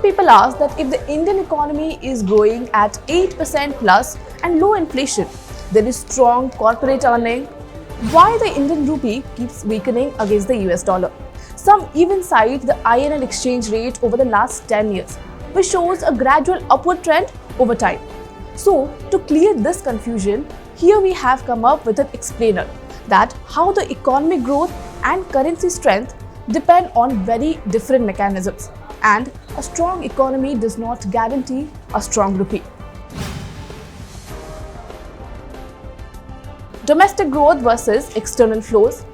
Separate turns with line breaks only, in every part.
people ask that if the Indian economy is growing at 8% plus and low inflation, there is strong corporate earning, why the Indian rupee keeps weakening against the US dollar? Some even cite the INR exchange rate over the last 10 years, which shows a gradual upward trend over time. So, to clear this confusion, here we have come up with an explainer that how the economic growth and currency strength depend on very different mechanisms, and a strong economy does not guarantee a strong rupee. Domestic growth versus external flows.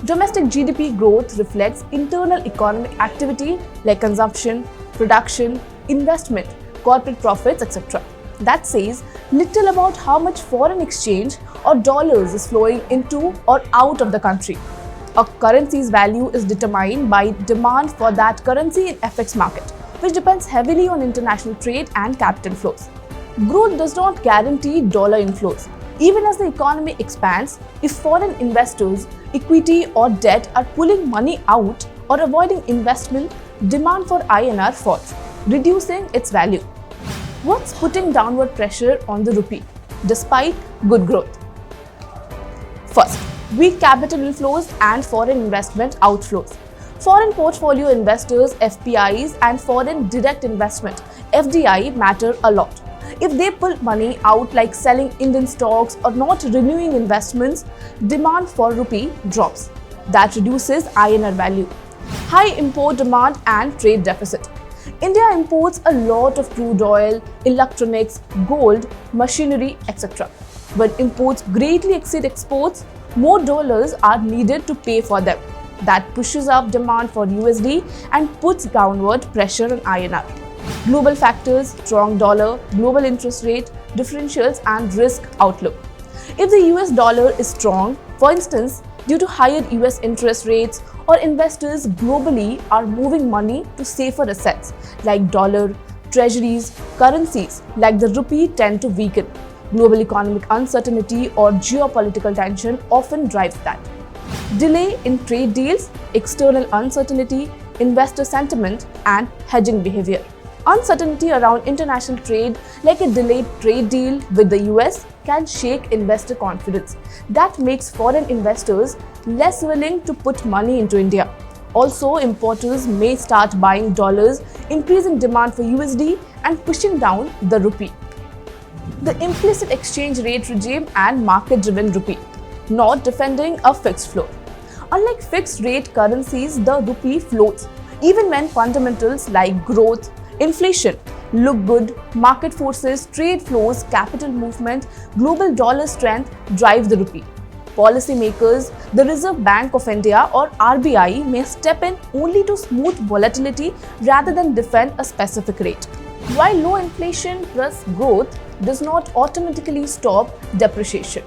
Domestic GDP growth reflects internal economic activity like consumption, production, investment, corporate profits, etc. That says little about how much foreign exchange or dollars is flowing into or out of the country. A currency's value is determined by demand for that currency in FX market, which depends heavily on international trade and capital flows. Growth does not guarantee dollar inflows. Even as the economy expands, if foreign investors, equity or debt are pulling money out or avoiding investment, demand for INR falls, reducing its value. What's putting downward pressure on the rupee, despite good growth? First, weak capital inflows and foreign investment outflows. Foreign portfolio investors, FPIs, and foreign direct investment, FDI, matter a lot. If they pull money out like selling Indian stocks or not renewing investments, demand for rupee drops. That reduces INR value. High import demand and trade deficit. India imports a lot of crude oil, electronics, gold, machinery, etc. When imports greatly exceed exports, more dollars are needed to pay for them. That pushes up demand for USD and puts downward pressure on INR. Global factors, strong dollar, global interest rate, differentials and risk outlook. If the US dollar is strong, for instance, due to higher US interest rates, or investors globally are moving money to safer assets like dollar, treasuries, currencies like the rupee tend to weaken. Global economic uncertainty or geopolitical tension often drives that. Delay in trade deals, external uncertainty, investor sentiment and hedging behavior. Uncertainty around international trade, like a delayed trade deal with the US, can shake investor confidence. That makes foreign investors less willing to put money into India. Also, importers may start buying dollars, increasing demand for USD and pushing down the rupee. The implicit exchange rate regime and market-driven rupee, not defending a fixed floor. Unlike fixed rate currencies, the rupee floats, even when fundamentals like growth, inflation look good, market forces, trade flows, capital movement, global dollar strength drive the rupee. Policymakers, the Reserve Bank of India or RBI may step in only to smooth volatility rather than defend a specific rate. While low inflation plus growth does not automatically stop depreciation.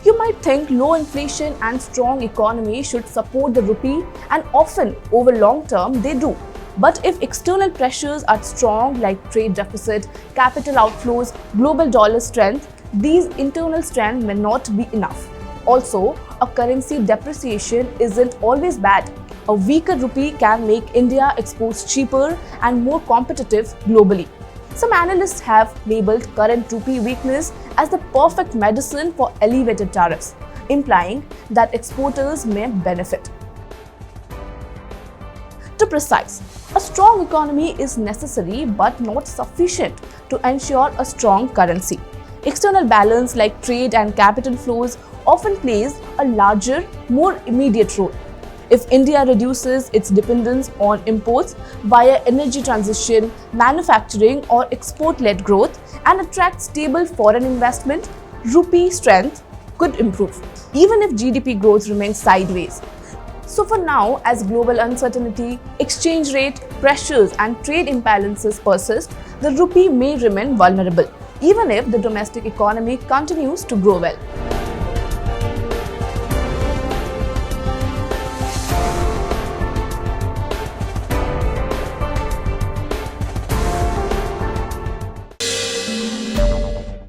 You might think low inflation and strong economy should support the rupee, and often over long term they do. But if external pressures are strong like trade deficit, capital outflows, global dollar strength, these internal strength may not be enough. Also, a currency depreciation isn't always bad. A weaker rupee can make India exports cheaper and more competitive globally. Some analysts have labeled current rupee weakness as the perfect medicine for elevated tariffs, implying that exporters may benefit. To precise, a strong economy is necessary but not sufficient to ensure a strong currency. External balance like trade and capital flows often plays a larger, more immediate role. If India reduces its dependence on imports via energy transition, manufacturing or export-led growth and attracts stable foreign investment, rupee strength could improve, even if GDP growth remains sideways. So for now, as global uncertainty, exchange rate pressures and trade imbalances persist, the rupee may remain vulnerable, even if the domestic economy continues to grow well.